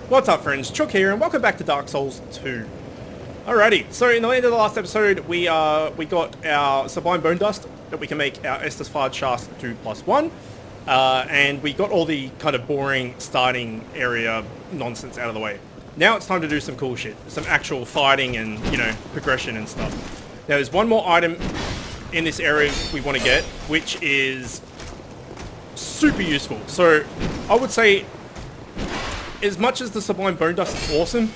What's up friends, Chook here and welcome back to Dark Souls 2. Alrighty, so in the end of the last episode we got our Sublime Bone Dust that we can make our Estus Fard Shast 2+1 and we got all the kind of boring starting area nonsense out of the way. Now it's time to do some cool shit, some actual fighting and, you know, progression and stuff. Now there's one more item in this area we want to get, which is super useful. So I would say, as much as the Sublime Bone Dust is awesome,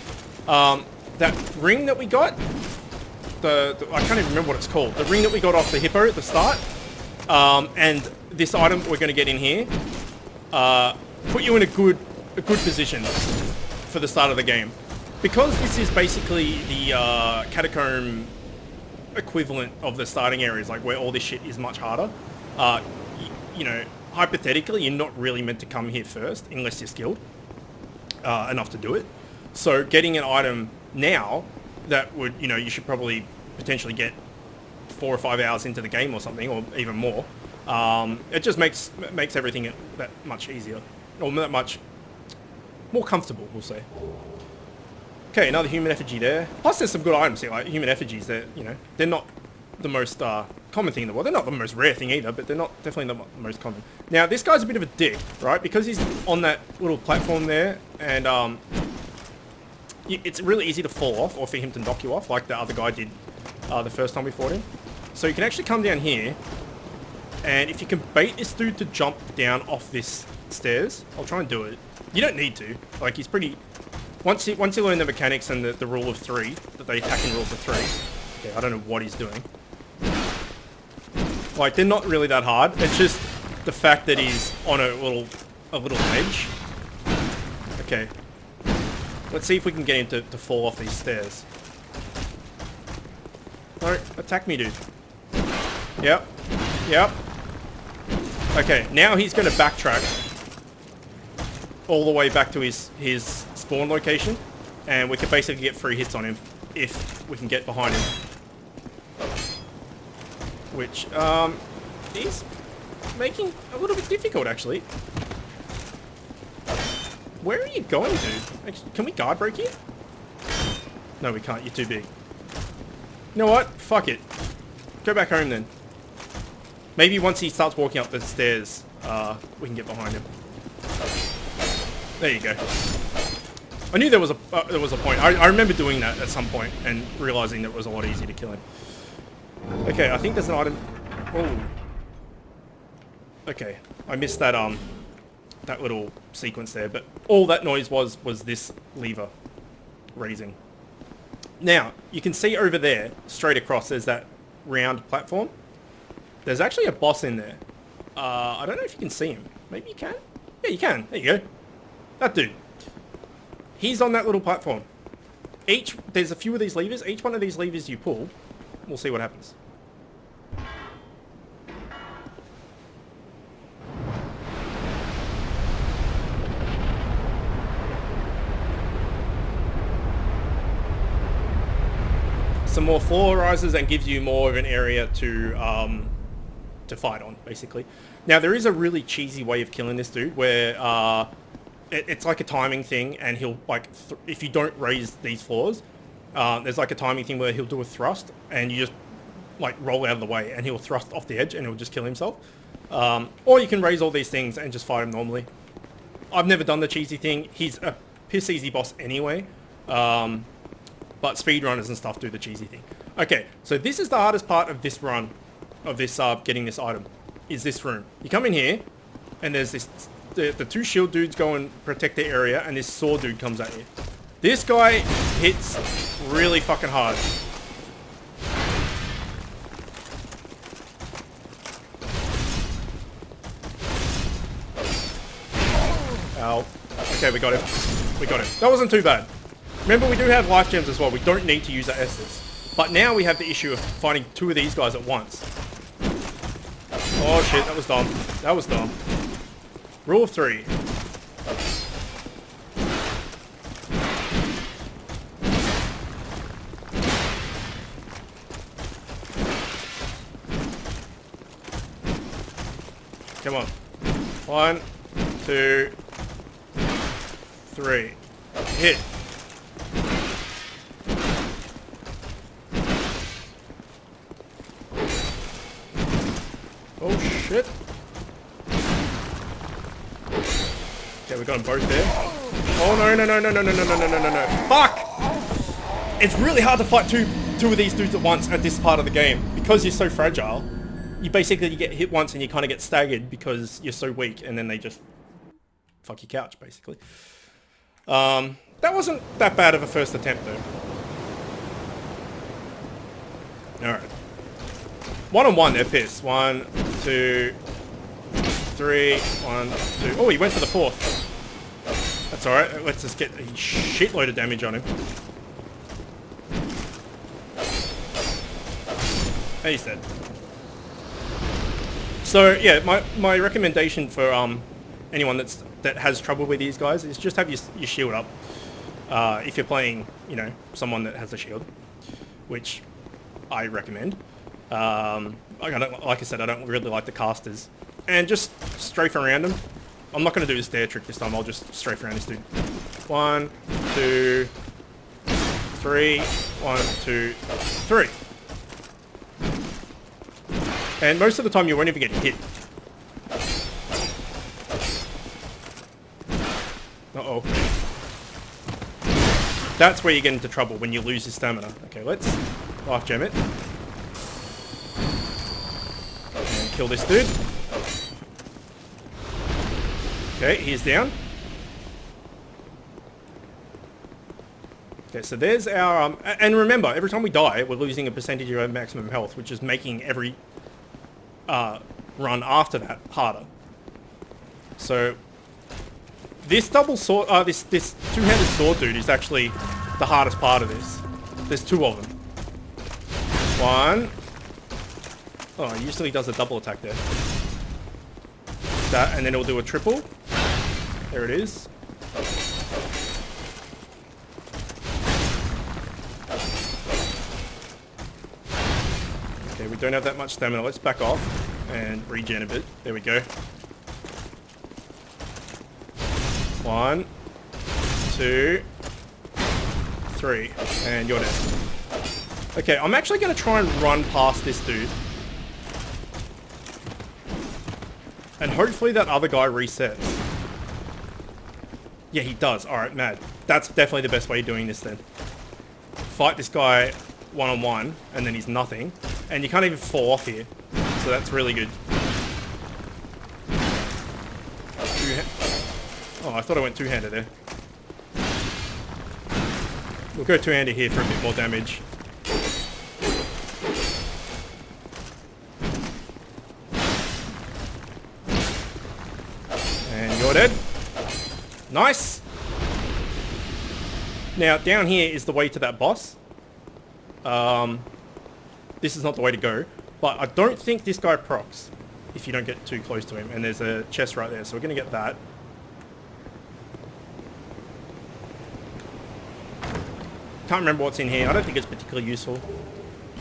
that ring that we got, I can't even remember what it's called, the ring that we got off the hippo at the start, and this item we're going to get in here, put you in a good position for the start of the game. Because this is basically the catacomb equivalent of the starting areas, like where all this shit is much harder, you know, hypothetically you're not really meant to come here first unless you're skilled enough to do it. So getting an item now that would, you know, you should probably potentially get 4 or 5 hours into the game or something, or even more, it just makes everything that much easier, or that much more comfortable, we'll say. Okay, another human effigy there. Plus there's some good items here, like human effigies. They're, you know, they're not the most common thing in the world. They're not the most rare thing either, but they're not definitely the most common. Now this guy's a bit of a dick, right? Because he's on that little platform there, and it's really easy to fall off, or for him to knock you off, like the other guy did the first time we fought him. So you can actually come down here, and if you can bait this dude to jump down off this stairs, I'll try and do it. You don't need to. Like, he's pretty... Once you learn the mechanics and the rule of 3, that they attack in rules of 3. Okay, I don't know what he's doing. Like, they're not really that hard. It's just the fact that he's on a little ledge. Okay. Let's see if we can get him to fall off these stairs. No, attack me, dude. Yep. Yep. Okay, now he's going to backtrack all the way back to his spawn location, and we can basically get 3 hits on him if we can get behind him. Which is making a little bit difficult, actually. Where are you going, dude? Actually, can we guard break here? No, we can't. You're too big. You know what? Fuck it. Go back home then. Maybe once he starts walking up the stairs, we can get behind him. There you go. I knew there was a point. I remember doing that at some point and realizing that it was a lot easier to kill him. Okay, I think there's an item. Oh. Okay, I missed that that little sequence there, but all that noise was this lever raising. Now you can see over there, straight across, there's that round platform. There's actually a boss in there. I don't know if you can see him. Maybe you can. Yeah, you can. There you go. That dude. He's on that little platform. There's a few of these levers. Each one of these levers you pull, we'll see what happens. Some more floor rises and gives you more of an area to fight on, basically. Now there is a really cheesy way of killing this dude where it's like a timing thing, and he'll like if you don't raise these floors, there's like a timing thing where he'll do a thrust and you just like roll out of the way and he'll thrust off the edge and he'll just kill himself. Or you can raise all these things and just fight him normally. I've never done the cheesy thing. He's a piss easy boss anyway. But speedrunners and stuff do the cheesy thing. Okay, so this is the hardest part of this run, of this getting this item, is this room. You come in here, and there's this, the 2 shield dudes go and protect the area, and this sword dude comes at you. This guy hits really fucking hard. Ow. Okay, we got him. We got him. That wasn't too bad. Remember, we do have life gems as well. We don't need to use our Estus. But now we have the issue of fighting 2 of these guys at once. Oh shit, that was dumb. That was dumb. Rule of 3. Come on. 1, 2, 3. Hit. Oh shit. Okay, we got them both there. Oh no, no, no, no, no, no, no, no, no, no, no. Fuck! It's really hard to fight two of these dudes at once at this part of the game. Because you're so fragile, you get hit once and you kind of get staggered because you're so weak, and then they just fuck your couch, basically. That wasn't that bad of a first attempt, though. Alright. 1-on-1, they're pissed. 1, 2, 3, 1, 2. Oh, he went for the fourth. That's alright. Let's just get a shitload of damage on him. And he's dead. So yeah, my recommendation for anyone that has trouble with these guys is just have your shield up. If you're playing, you know, someone that has a shield, which I recommend. Like I said, I don't really like the casters, and just strafe around them. I'm not going to do the stair trick this time. I'll just strafe around this dude. 1, 2, 3. 1, 2, 3. And most of the time you won't even get hit. Uh-oh. That's where you get into trouble, when you lose your stamina. Okay, let's life gem it. And kill this dude. Okay, he's down. Okay, so there's our... and remember, every time we die, we're losing a percentage of our maximum health, which is making every run after that harder. So this double sword, this two-handed sword dude is actually the hardest part of this. There's 2 of them. 1. Oh, he usually does a double attack there. That, and then it'll do a triple. There it is. Okay, we don't have that much stamina. Let's back off and regen a bit. There we go. 1, 2, 3, and you're dead. Okay, I'm actually going to try and run past this dude. And hopefully that other guy resets. Yeah, he does. Alright, mad. That's definitely the best way of doing this then. Fight this guy one-on-one, and then he's nothing. And you can't even fall off here. So that's really good. Oh, I thought I went two-handed there. We'll go two-handed here for a bit more damage. And you're dead. Nice! Now, down here is the way to that boss. This is not the way to go. But I don't think this guy procs if you don't get too close to him. And there's a chest right there, so we're going to get that. Can't remember what's in here. I don't think it's particularly useful.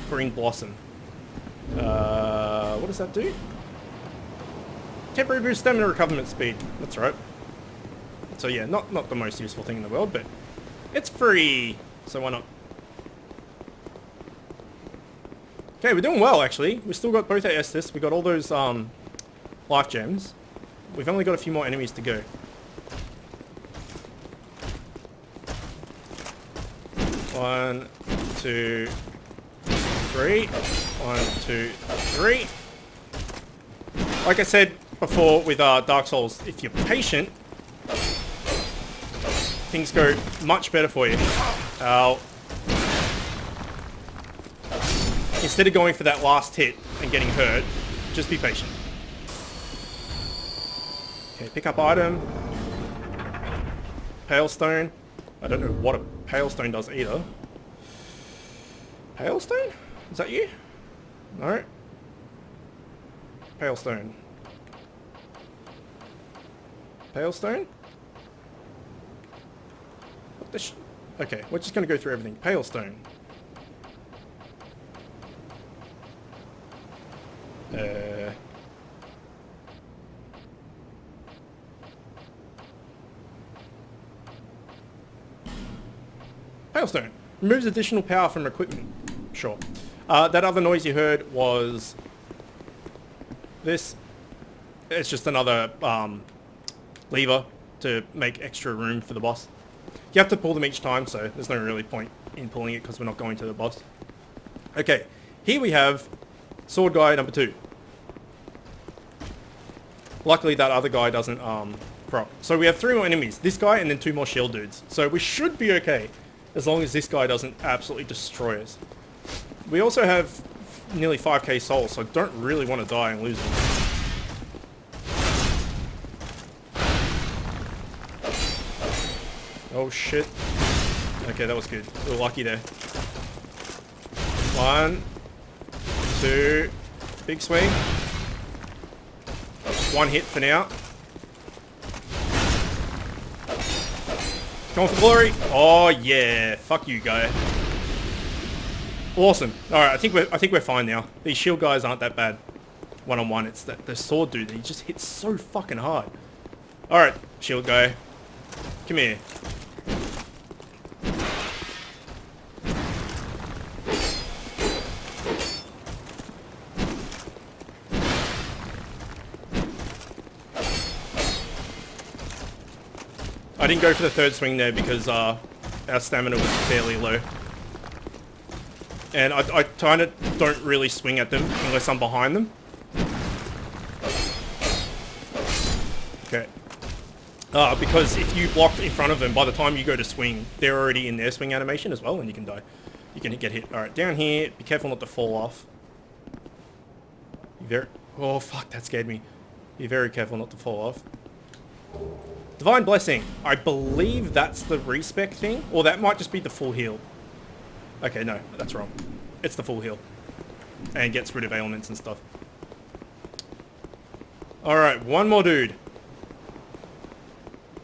Green Blossom. What does that do? Temporary boost stamina recoverment speed. That's right. So yeah, not the most useful thing in the world, but it's free, so why not? Okay, we're doing well actually. We've still got both our Estus. We got all those life gems. We've only got a few more enemies to go. One, 2, 3. 1, 2, 3. Like I said before with Dark Souls, if you're patient, things go much better for you. Instead of going for that last hit and getting hurt, just be patient. Okay, pick up item. Pale Stone. I don't know what a Pale Stone does either. Pale Stone? Is that you? No. Pale Stone. Pale Stone? What the okay, we're just going to go through everything. Pale Stone. Hailstone. Removes additional power from equipment. Sure. That other noise you heard was this. It's just another lever to make extra room for the boss. You have to pull them each time, so there's no really point in pulling it because we're not going to the boss. Okay, here we have sword guy number 2. Luckily that other guy doesn't prop. So we have 3 more enemies. This guy and then 2 more shield dudes. So we should be okay as long as this guy doesn't absolutely destroy us. We also have nearly 5k souls, so I don't really want to die and lose them. Oh shit. Okay, that was good. We were lucky there. 1, 2, big swing. 1 hit for now. Going for glory. Oh yeah, fuck you, guy. Awesome. All right, I think we're fine now. These shield guys aren't that bad. One-on-one, it's that the sword dude. He just hits so fucking hard. All right, shield guy, come here. I didn't go for the 3rd swing there because our stamina was fairly low. And I kind of don't really swing at them unless I'm behind them. Okay. Because if you block in front of them, by the time you go to swing, they're already in their swing animation as well and you can die. You can get hit. Alright, down here, be careful not to fall off. Oh fuck, that scared me. Be very careful not to fall off. Divine Blessing. I believe that's the respec thing. Or that might just be the full heal. Okay, no, that's wrong. It's the full heal. And gets rid of ailments and stuff. Alright, one more dude.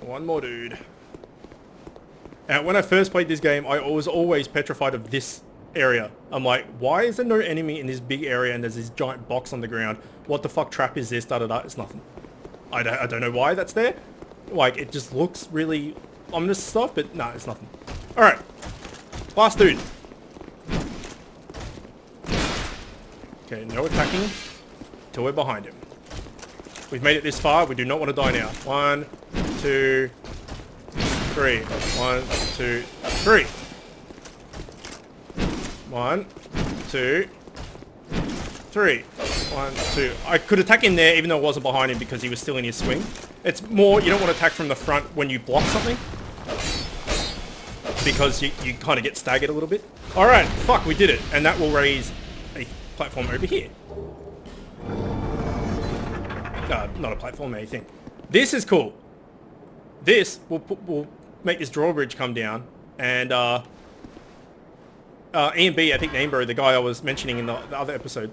One more dude. And when I first played this game, I was always petrified of this area. I'm like, why is there no enemy in this big area and there's this giant box on the ground? What the fuck trap is this? Da da da. It's nothing. I don't know why that's there. Like, it just looks really ominous stuff, but no, it's nothing. Alright. Last dude. Okay, no attacking till we're behind him. We've made it this far. We do not want to die now. 1, 2, 3. 1, 2, 3. 1, 2, 3. 1, 2. I could attack him there even though I wasn't behind him because he was still in his swing. It's more, you don't want to attack from the front when you block something. Because you kind of get staggered a little bit. Alright, fuck, we did it. And that will raise a platform over here. Not a platform, anything. This is cool. This will make this drawbridge come down. And, Ian B, I think Namebro, the guy I was mentioning in the other episode,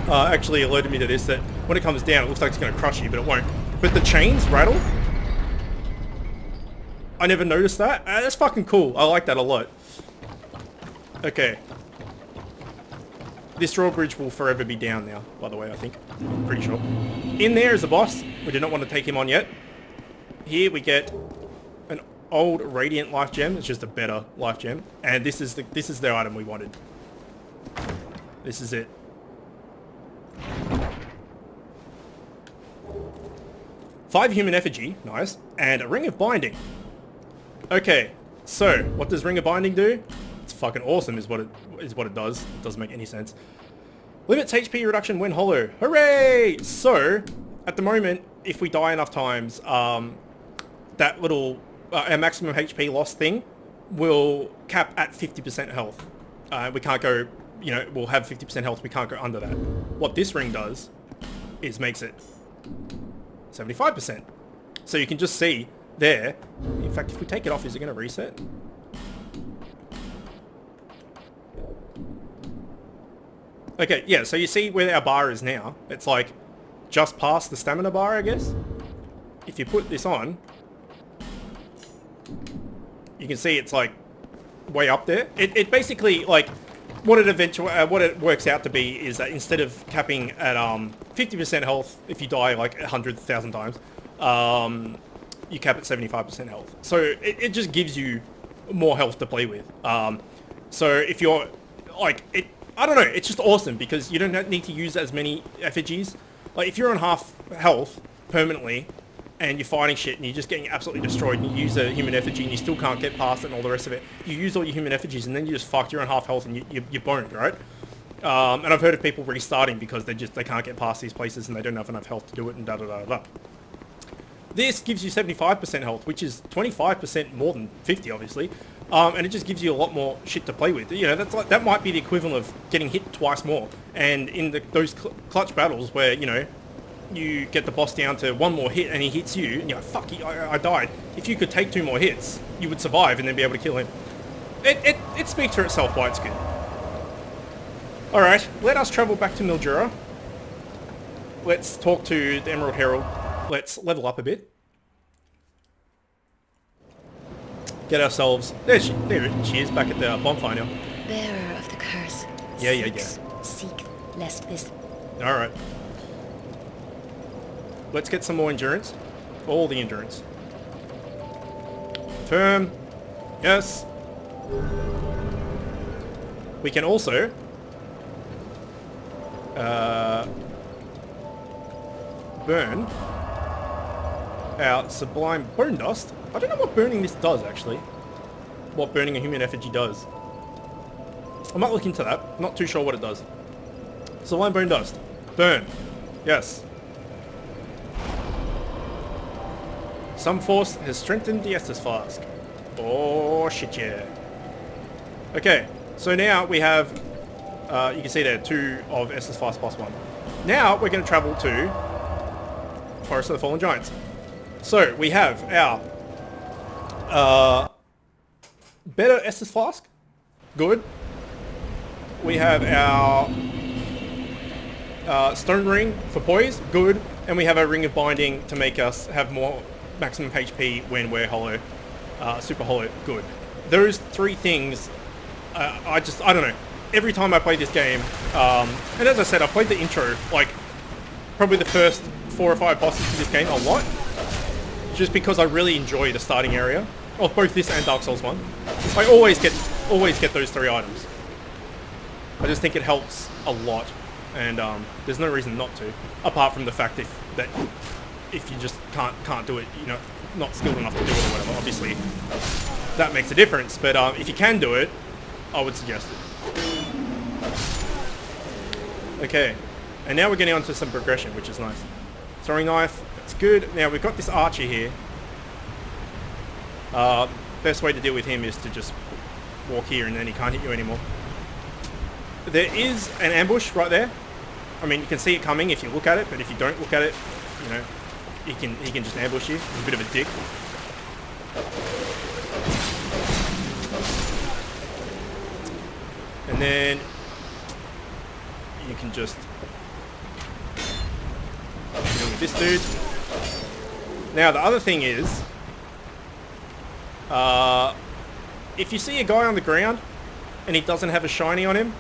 actually alerted me to this, that when it comes down, it looks like it's going to crush you, but it won't. But the chains rattle. I never noticed that. That's fucking cool. I like that a lot. Okay. This drawbridge will forever be down now, by the way, I think. I'm pretty sure. In there is a boss. We do not want to take him on yet. Here we get an old Radiant Life Gem. It's just a better Life Gem. And this is the item we wanted. This is it. Five Human Effigy. Nice. And a Ring of Binding. Okay. So, what does Ring of Binding do? It's fucking awesome is what it does. It doesn't make any sense. Limits HP reduction when hollow. Hooray! So, at the moment, if we die enough times, that little our maximum HP loss thing will cap at 50% health. We can't go, you know, we'll have 50% health. We can't go under that. What this ring does is makes it 75%. So you can just see there. In fact, if we take it off, is it going to reset? Okay, yeah, so you see where our bar is now. It's like just past the stamina bar, I guess. If you put this on, you can see it's like way up there. It basically, like, what it works out to be is that instead of capping at 50% health if you die like 100,000 times, you cap at 75% health. So it just gives you more health to play with. So if you're like it, I don't know, it's just awesome because you don't need to use as many effigies. Like if you're on half health permanently and you're fighting shit and you're just getting absolutely destroyed and you use a human effigy and you still can't get past it and all the rest of it, you use all your human effigies and then you just fucked, you're on half health and you're boned, right? And I've heard of people restarting because they can't get past these places and they don't have enough health to do it and da da da da. This gives you 75% health, which is 25% more than 50, obviously, and it just gives you a lot more shit to play with. You know, that might be the equivalent of getting hit twice more. And in those clutch battles where, you know, you get the boss down to one more hit and he hits you, and you're like, fuck, I died. If you could take 2 more hits, you would survive and then be able to kill him. It speaks for itself why it's good. Alright, let us travel back to Mildura. Let's talk to the Emerald Herald. Let's level up a bit. Get ourselves... There she is, back at the bonfire now. Bearer of the curse. Yeah. Seek lest this... Alright. Let's get some more endurance. All the endurance. Firm. Yes. We can also... burn our sublime bone dust. I don't know what burning this does, actually. What burning a human effigy does. I might look into that. Not too sure what it does. Sublime bone dust. Burn. Yes. Some force has strengthened the Estus flask. Oh, shit, yeah. Okay, so now we have, you can see there, 2 of Estus flask plus 1. Now we're going to travel to Forest of the Fallen Giants. So we have our better Estus flask. Good. We have our stone ring for poise. Good. And we have our ring of binding to make us have more maximum HP when we're hollow. Super hollow. Good. Those 3 things, I don't know. Every time I play this game, and as I said, I played the intro, like, probably the first 4 or 5 bosses to this game a lot. Just because I really enjoy the starting area of both this and Dark Souls 1. I always get those 3 items. I just think it helps a lot, and there's no reason not to, apart from the fact that if you just can't do it, you know, not skilled enough to do it or whatever. Obviously, that makes a difference. But if you can do it, I would suggest it. Okay, and now we're getting onto some progression, which is nice. Throwing knife. It's good. Now we've got this archer here. Best way to deal with him is to just walk here and then he can't hit you anymore. There is an ambush right there. I mean, you can see it coming if you look at it, but if you don't look at it, you know, he can just ambush you. He's a bit of a dick. And then you can just deal with this dude. Now the other thing is, if you see a guy on the ground and he doesn't have a shiny on him,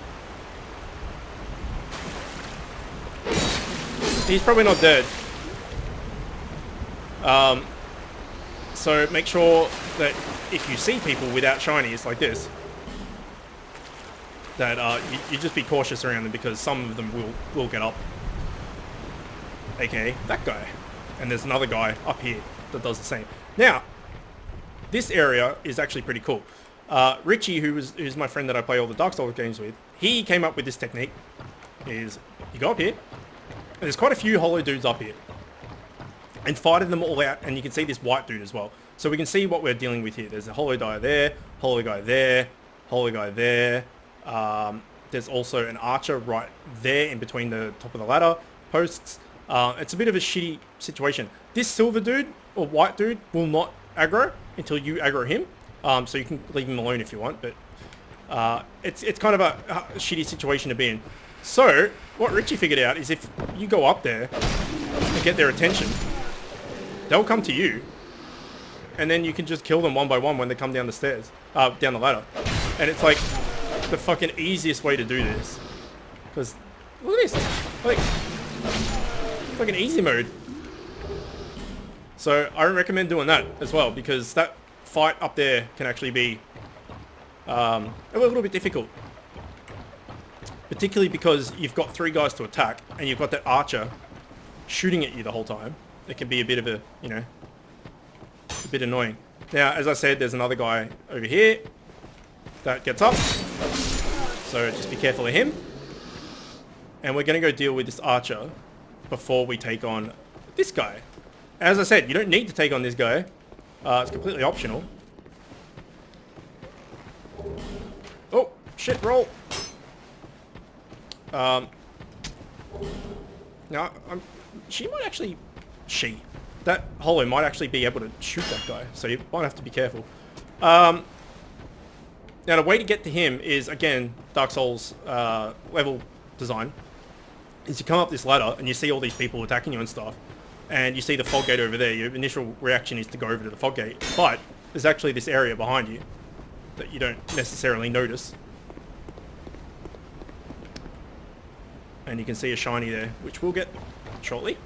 he's probably not dead. So make sure that if you see people without shinies like this, that you just be cautious around them, because some of them will get up. AKA that guy. And there's another guy up here that does the same. Now, this area is actually pretty cool. Richie, who's my friend that I play all the Dark Souls games with, he came up with this technique. You go up here, and there's quite a few hollow dudes up here, and fighting them all out, and you can see this white dude as well. So we can see what we're dealing with here. There's a hollow guy there, hollow guy there, hollow guy there. There's also an archer right there in between the top of the ladder posts. It's a bit of a shitty situation. This silver dude or white dude will not aggro until you aggro him. So you can leave him alone if you want, but it's kind of a shitty situation to be in. So what Richie figured out is if you go up there and get their attention, they'll come to you, and then you can just kill them one by one when they come down the stairs, down the ladder. And it's like the fucking easiest way to do this. Because look at this, like it's like an easy mode. So I recommend doing that as well, because that fight up there can actually be a little bit difficult. Particularly because you've got 3 guys to attack, and you've got that archer shooting at you the whole time. It can be a bit of a, you know, a bit annoying. Now, as I said, there's another guy over here that gets up. So just be careful of him. And we're going to go deal with this archer before we take on this guy. As I said, you don't need to take on this guy. It's completely optional. Oh, shit, roll. Now, she might actually... That hollow might actually be able to shoot that guy, so you might have to be careful. Now, the way to get to him is, again, Dark Souls level design, is you come up this ladder and you see all these people attacking you and stuff, and you see the fog gate over there. Your initial reaction is to go over to the fog gate, but there's actually this area behind you that you don't necessarily notice. And you can see a shiny there, which we'll get shortly.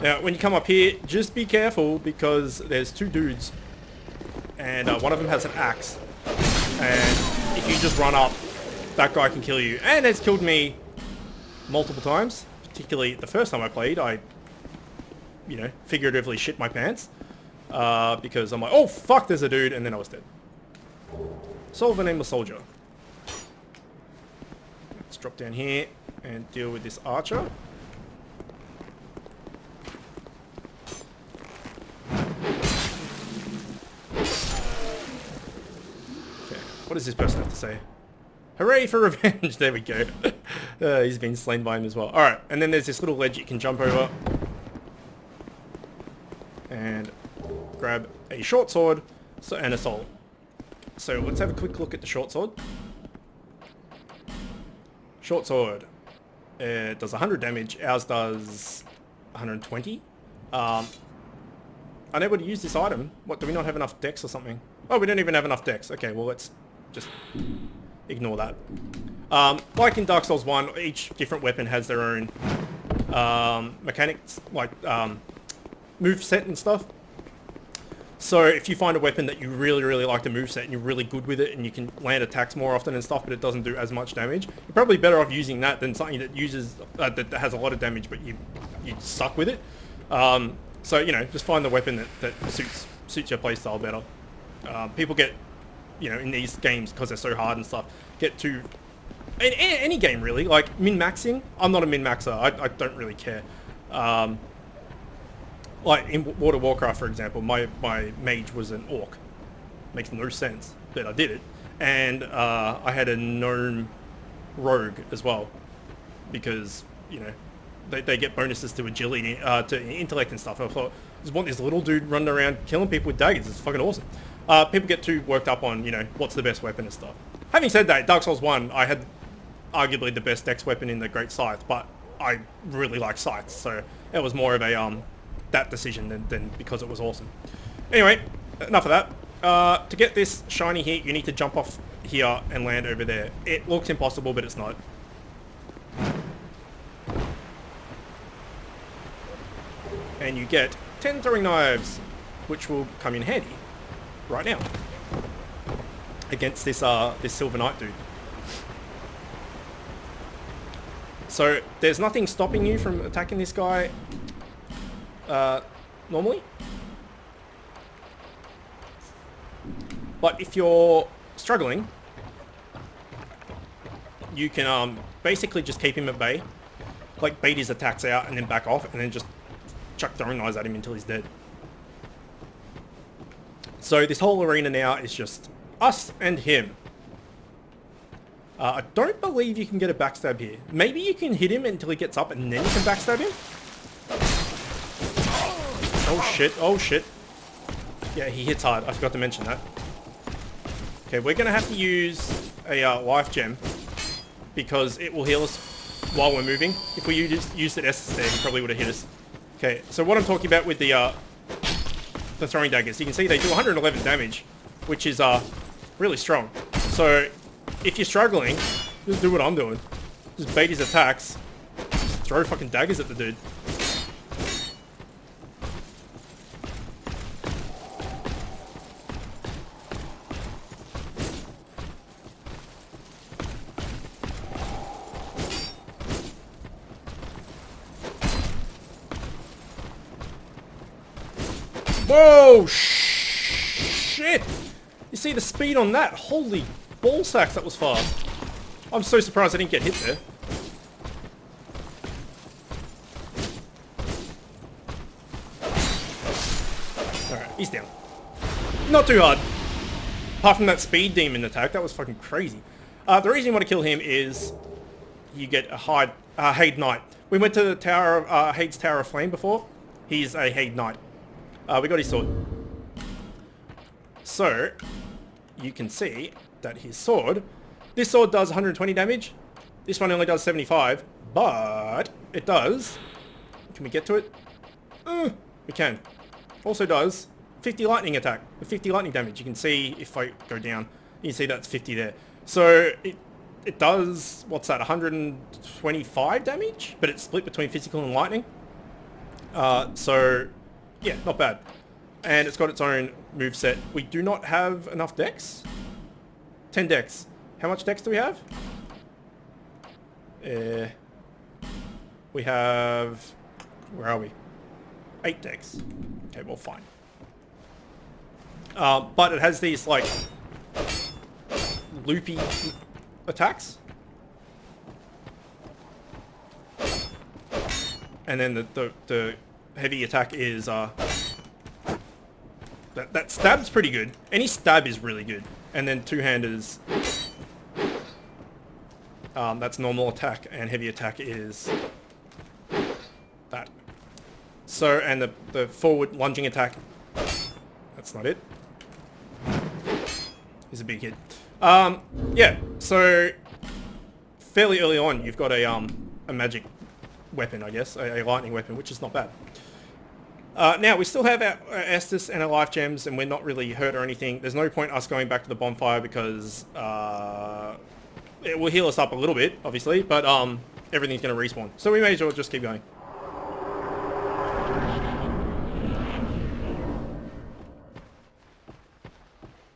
Now, when you come up here, just be careful because there's 2 dudes, and one of them has an axe. And if you just run up, that guy can kill you. And it's killed me multiple times, particularly the first time I played. I, you know, figuratively shit my pants because I'm like, oh fuck, there's a dude, and then I was dead. Solve a nameless soldier. Let's drop down here and deal with this archer. What does this person have to say? Hooray for revenge! There we go. He's been slain by him as well. Alright, and then there's this little ledge you can jump over. And grab a short sword and a soul. So let's have a quick look at the short sword. Short sword. It does 100 damage. Ours does 120. Unable to use this item. What, do we not have enough dex or something? Oh, we don't even have enough dex. Okay, well let's just ignore that. Like in Dark Souls 1, each different weapon has their own mechanics, like move set and stuff. So if you find a weapon that you really like the moveset and you're really good with it and you can land attacks more often and stuff, but it doesn't do as much damage, you're probably better off using that than something that uses that has a lot of damage but you suck with it. So, you know, just find the weapon that suits your playstyle better. People get, you know, in these games, because they're so hard and stuff, get too... In any game, really. Like, min-maxing. I'm not a min-maxer. I don't really care. Like, in World of Warcraft, for example, my mage was an orc. Makes no sense, but I did it. And I had a gnome rogue as well. Because, you know, they get bonuses to agility, to intellect and stuff. And I thought, I just want this little dude running around killing people with daggers. It's fucking awesome. People get too worked up on, you know, what's the best weapon and stuff. Having said that, Dark Souls 1, I had arguably the best dex weapon in the Great Scythe, but I really like scythes, so it was more of a that decision than because it was awesome. Anyway, enough of that. To get this shiny here, you need to jump off here and land over there. It looks impossible, but it's not. And you get 10 throwing knives, which will come in handy right now against this this Silver Knight dude. So there's nothing stopping you from attacking this guy normally, but if you're struggling, you can basically just keep him at bay, like bait his attacks out and then back off and then just chuck throwing knives at him until he's dead. So this whole arena now is just us and him. I don't believe you can get a backstab here. Maybe you can hit him until he gets up and then you can backstab him? Oh shit, oh shit. Yeah, he hits hard. I forgot to mention that. Okay, we're going to have to use a life gem because it will heal us while we're moving. If we used it S there, he probably would have hit us. Okay, so what I'm talking about with the throwing daggers, you can see they do 111 damage, which is really strong. So if you're struggling, just do what I'm doing. Just bait his attacks. Just throw fucking daggers at the dude. Whoa! Shit! You see the speed on that? Holy ball sacks, that was fast. I'm so surprised I didn't get hit there. Alright, he's down. Not too hard. Apart from that speed demon attack, that was fucking crazy. The reason you want to kill him is you get a Haid Knight. We went to the tower, Haid's Tower of Flame before. He's a Haid Knight. We got his sword. So, you can see that his sword, this sword does 120 damage. This one only does 75, but it does, can we get to it? We can. Also does 50 lightning attack, with 50 lightning damage. You can see if I go down, you can see that's 50 there. So it does, what's that, 125 damage? But it's split between physical and lightning. So yeah, not bad. And it's got its own moveset. We do not have enough dex. 10 dex. How much dex do we have? We have, where are we? 8 dex. Okay, well, fine. But it has these, like, loopy attacks. And then the heavy attack is, that stab's pretty good. Any stab is really good. And then two-handers, that's normal attack, and heavy attack is that. So, and the forward lunging attack, that's not it. He's a big hit. Yeah, so fairly early on, you've got a magic weapon, I guess, a lightning weapon, which is not bad. Now, we still have our Estus and our life gems, and we're not really hurt or anything. There's no point us going back to the bonfire because it will heal us up a little bit, obviously, but everything's going to respawn. So we may as well just keep going.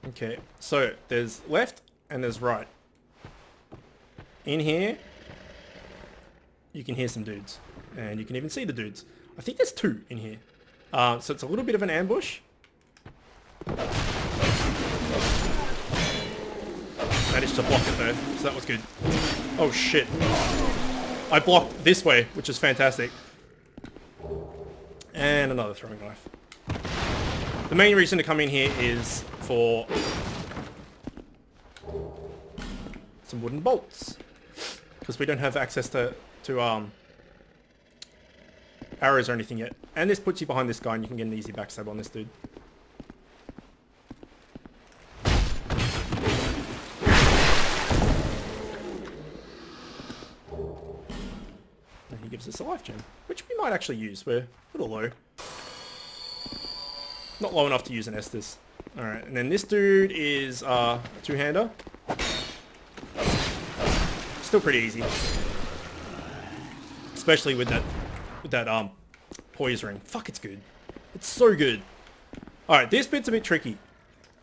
Okay, so there's left and there's right. In here, you can hear some dudes, and you can even see the dudes. I think there's 2 in here. So it's a little bit of an ambush. Managed to block it though, so that was good. Oh shit. I blocked this way, which is fantastic. And another throwing knife. The main reason to come in here is for some wooden bolts. Because we don't have access to arrows or anything yet. And this puts you behind this guy and you can get an easy backstab on this dude. And he gives us a life gem, which we might actually use. We're a little low. Not low enough to use an Estus. Alright, and then this dude is a two-hander. Still pretty easy. Especially with that poise ring. Fuck, it's good. It's so good. Alright, this bit's a bit tricky.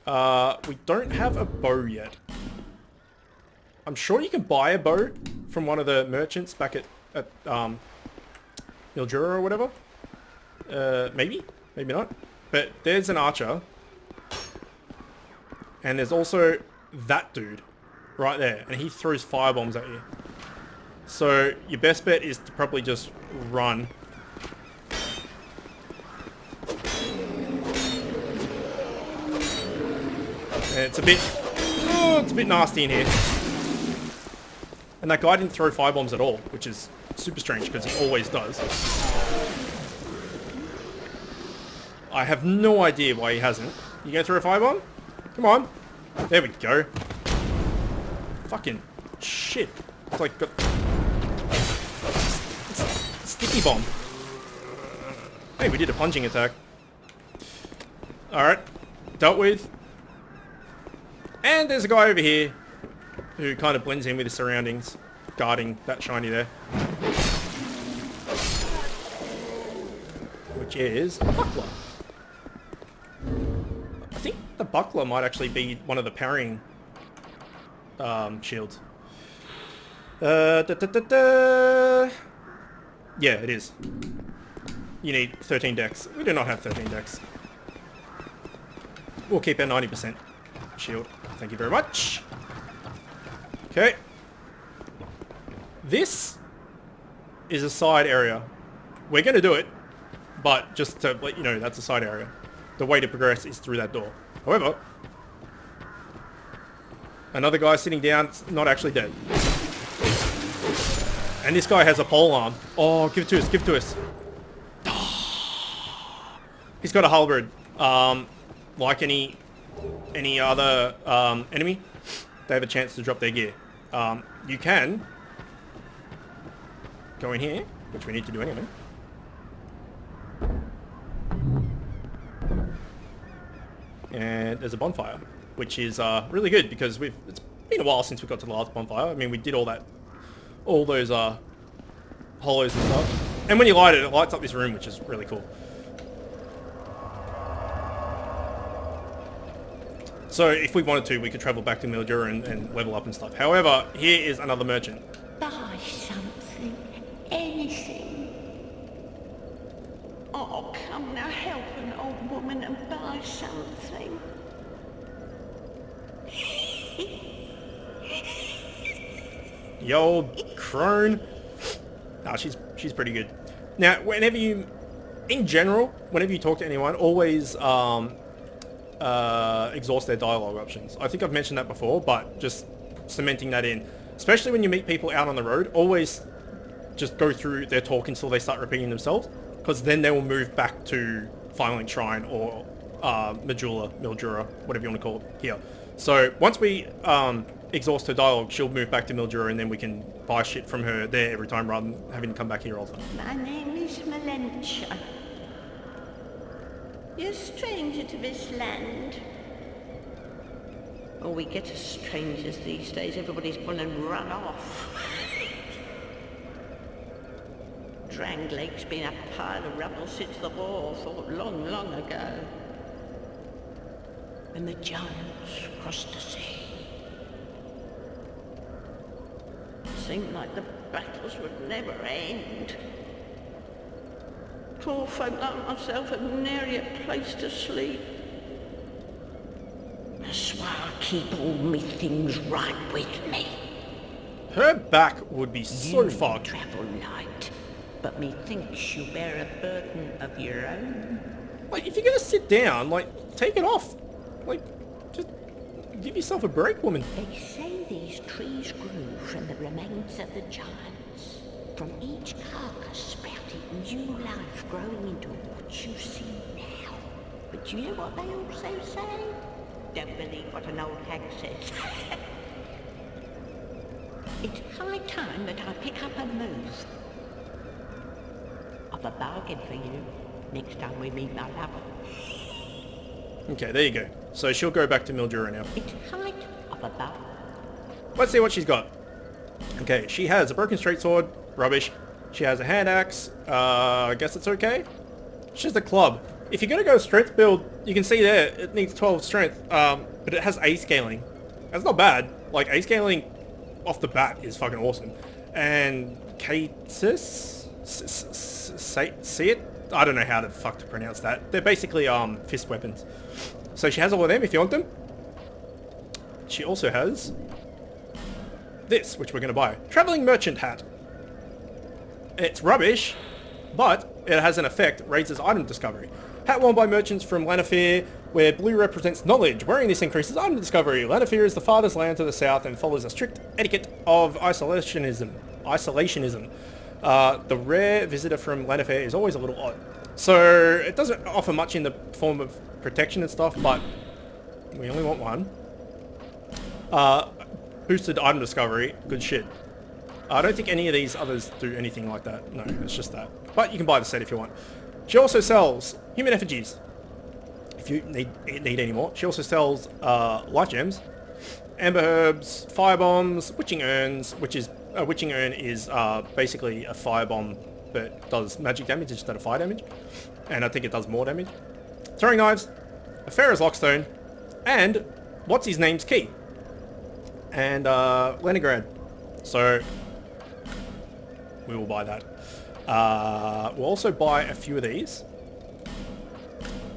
We don't have a bow yet. I'm sure you can buy a bow from one of the merchants back at Mildura or whatever. Maybe? Maybe not. But there's an archer. And there's also that dude right there. And he throws firebombs at you. So your best bet is to probably just run. And it's a bit nasty in here. And that guy didn't throw firebombs at all, which is super strange because he always does. I have no idea why he hasn't. You gonna throw a firebomb? Come on. There we go. Fucking shit. It's like got... Sticky bomb. Hey, we did a plunging attack. Alright. Dealt with. And there's a guy over here who kind of blends in with the surroundings, guarding that shiny there. Which is a buckler. I think the buckler might actually be one of the parrying shields. Yeah, it is. You need 13 dex. We do not have 13 dex. We'll keep our 90% shield. Thank you very much. Okay. This is a side area. We're going to do it, but just to let you know, that's a side area. The way to progress is through that door. However, another guy sitting down, not actually dead. And this guy has a pole arm. Oh, give it to us, give it to us. He's got a halberd. Like any other enemy, they have a chance to drop their gear. You can go in here, which we need to do anyway. And there's a bonfire, which is really good because it's been a while since we got to the last bonfire. I mean, we did all those hollows and stuff. And when you light it, it lights up this room, which is really cool. So if we wanted to, we could travel back to Mildura and level up and stuff. However, here is another merchant. Buy something, anything. Oh, come now, help an old woman and buy something. The old crone. Nah, she's pretty good. Now, in general, whenever you talk to anyone, always exhaust their dialogue options. I think I've mentioned that before, but just cementing that in. Especially when you meet people out on the road, always just go through their talk until they start repeating themselves, because then they will move back to Firelink Shrine or Mildura, whatever you want to call it here. So once we exhaust her dialogue, she'll move back to Mildura, and then we can buy shit from her there every time rather than having to come back here all the time. My name is Melentia. You're a stranger to this land. Oh, we get as strangers these days. Everybody's gone and run off. Dranglake's been a pile of rubble since the war, thought long, long ago. And the giants crossed the sea. Seemed like the battles would never end. Poor folk like myself had nary a place to sleep. That's why I keep all me things right with me. Her back would be so You fucked. travel light, but methinks you bear a burden of your own. Like, if you're gonna sit down, like, take it off. Like, just give yourself a break, woman. They say these trees grew from the remains of the giants. From each carcass sprouted new life growing into what you see now. But you know what they also say? Don't believe what an old hag says. It's high time that I pick up and move. I've a bargain for you next time we meet my lover. Okay, there you go. So she'll go back to Mildura now. It's height of a bargain. Let's see what she's got. Okay, she has a broken straight sword. Rubbish. She has a hand axe. I guess it's okay. She has a club. If you're going to go strength build, you can see there, it needs 12 strength, but it has A scaling. That's not bad. Like, A scaling off the bat is fucking awesome. And Katis? See it? I don't know how the fuck to pronounce that. They're basically fist weapons. So she has all of them if you want them. She also has this, which we're going to buy. Traveling Merchant Hat. It's rubbish, but it has an effect, raises item discovery. Hat worn by merchants from Lanfear, where blue represents knowledge. Wearing this increases item discovery. Lanfear is the farthest land to the south and follows a strict etiquette of isolationism. The rare visitor from Lanfear is always a little odd. So it doesn't offer much in the form of protection and stuff, but we only want one. Boosted item discovery, good shit. I don't think any of these others do anything like that. No, it's just that. But you can buy the set if you want. She also sells human effigies, if you need any more. She also sells life gems, amber herbs, fire bombs, witching urns, which is a witching urn is basically a fire bomb that does magic damage instead of fire damage, and I think it does more damage. Throwing knives, a Pharaoh's lockstone, and what's his name's key, and Leningrad. So we will buy that. We'll also buy a few of these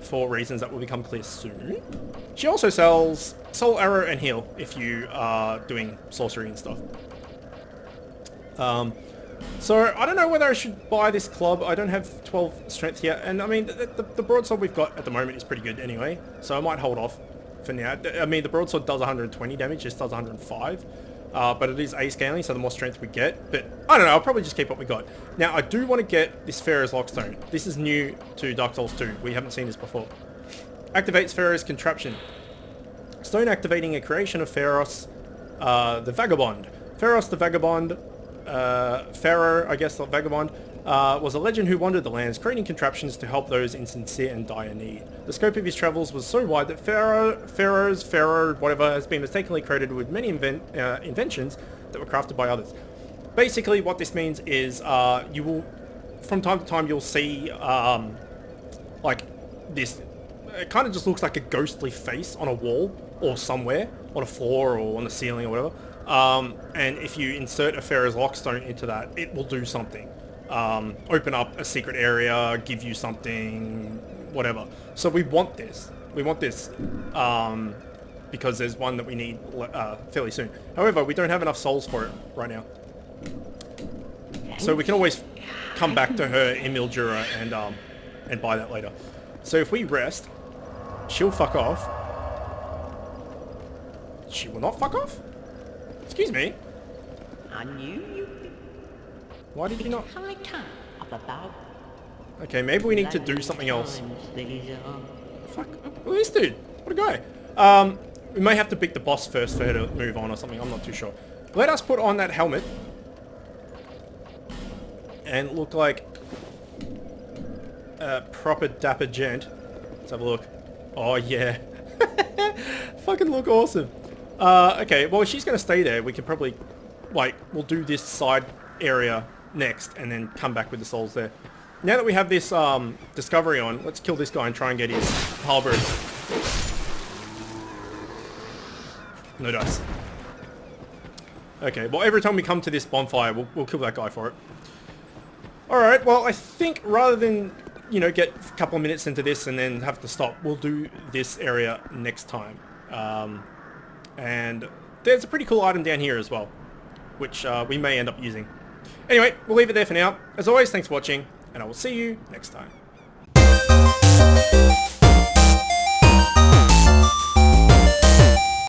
for reasons that will become clear soon. She also sells Soul Arrow and Heal if you are doing sorcery and stuff. So I don't know whether I should buy this club. I don't have 12 strength yet, and I mean the broadsword we've got at the moment is pretty good anyway, so I might hold off for now. I mean the broadsword does 120 damage, this does 105, but it is A scaling, so the more strength we get, but I don't know, I'll probably just keep what we got. Now I do want to get this Pharaoh's Lockstone. This is new to Dark Souls 2, we haven't seen this before. Activates Pharaoh's Contraption. Stone activating a creation of Pharaoh's, the Vagabond. Pharaoh's the Vagabond, Pharaoh, I guess the Vagabond, was a legend who wandered the lands, creating contraptions to help those in sincere and dire need. The scope of his travels was so wide that Pharaoh, whatever, has been mistakenly credited with many inventions that were crafted by others. Basically, what this means is you will, from time to time, you'll see like this. It kind of just looks like a ghostly face on a wall or somewhere, on a floor or on the ceiling or whatever. And if you insert a Pharaoh's Lockstone into that, it will do something. Open up a secret area, give you something, whatever. So we want this. We want this. Because there's one that we need fairly soon. However, we don't have enough souls for it right now. So we can always come back to her in Mildura and buy that later. So if we rest, she'll fuck off. She will not fuck off? Excuse me? I knew you. Why did you not? High time of about Okay, maybe we need to do something else. times these are. Fuck. Look at this dude. What a guy. We may have to beat the boss first for her to move on or something. I'm not too sure. Let us put on that helmet. And look like a proper dapper gent. Let's have a look. Oh, yeah. Fucking look awesome. Okay, well, if she's going to stay there, we can probably, like, we'll do this side area next and then come back with the souls there. Now that we have this discovery on, let's kill this guy and try and get his halberd. No dice. Okay, well, every time we come to this bonfire, we'll kill that guy for it. Alright, well, I think rather than, you know, get a couple of minutes into this and then have to stop, we'll do this area next time. And there's a pretty cool item down here as well, which we may end up using. Anyway, we'll leave it there for now. As always, thanks for watching, and I will see you next time.